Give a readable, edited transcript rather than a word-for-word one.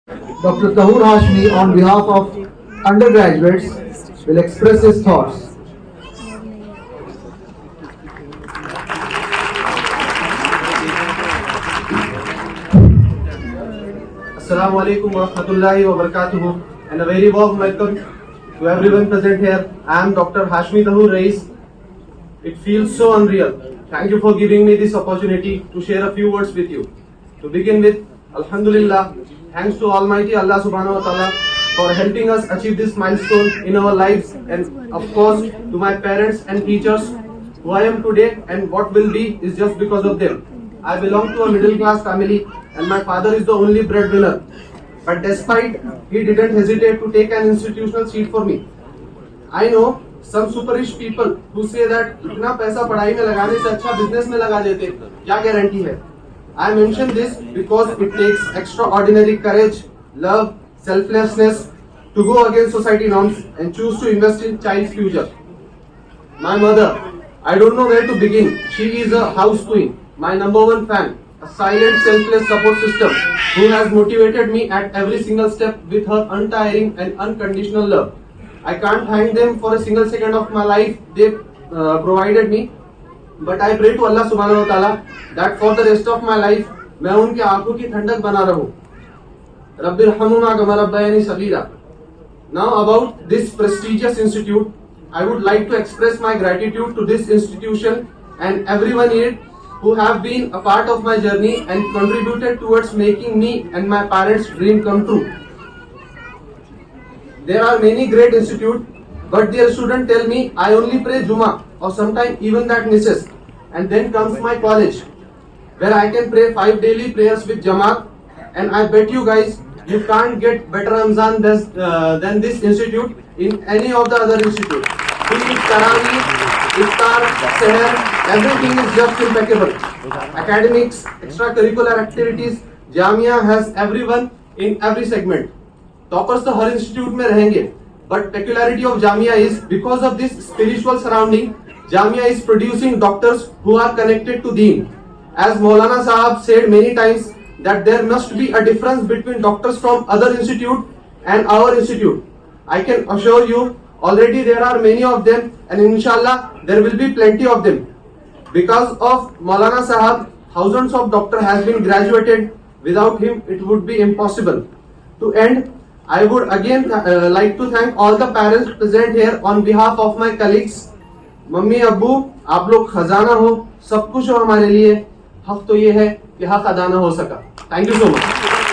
Dr. Tahur Hashmi, on behalf of undergraduates, will express his thoughts. Assalamu alaikum wa rahmatullahi wa barakatuhu, and a very warm welcome to everyone present here. I am Dr. Hashmi Tahur Rais. It feels so unreal. Thank you for giving me this opportunity to share a few words with you. To begin with, Alhamdulillah, thanks to Almighty Allah Subhanahu wa Taala for helping us achieve this milestone in our lives, and of course to my parents and teachers. Who I am today and what will be is just because of them. I belong to a middle class family and my father is the only breadwinner. But despite, he didn't hesitate to take an institutional seat for me. I know some super-rich people who say that इतना पैसा पढ़ाई में लगाने से अच्छा business में लगा देते, क्या गारंटी है? I mention this because it takes extraordinary courage, love, selflessness to go against society norms and choose to invest in child's future. My mother, I don't know where to begin. She is a house queen, my number one fan, a silent, selfless support system who has motivated me at every single step with her untiring and unconditional love. I can't thank them for a single second of my life they provided me, but I pray to Allah Subhanahu wa Taala that for the rest of my life मैं उनके आंखों की ठंडक बना रहूं. रब्बिरहमुमा कमा रब्बयानी सगीरा. Now about this prestigious institute, I would like to express my gratitude to this institution and everyone in it who have been a part of my journey and contributed towards making me and my parents' dream come true. There are many great institutes, but their students tell me I only pray Juma or sometimes even that misses. And then comes my college, where I can pray 5 daily prayers with Jamaat, and I bet you guys you can't get better Ramzan than this institute in any of the other institutes. Be it Tarawih, Iftar, Seher, everything is just impeccable. Academics, extracurricular activities, Jamia has everyone in every segment. Toppers तो हर institute में रहेंगे, but peculiarity of Jamia is because of this spiritual surrounding, Jamia is producing doctors who are connected to Deen. As Maulana Sahab said many times that there must be a difference between doctors from other institute and our institute. I can assure you, already there are many of them, and inshallah there will be plenty of them. Because of Maulana Sahab, thousands of doctors has been graduated. Without him, it would be impossible. To end, I would again like to thank all the parents present here on behalf of my colleagues. Mummy अब्बू, आप लोग खजाना हो, सब कुछ हो हमारे लिए. हक तो ये है कि हक अदा ना हो सका. Thank you so much.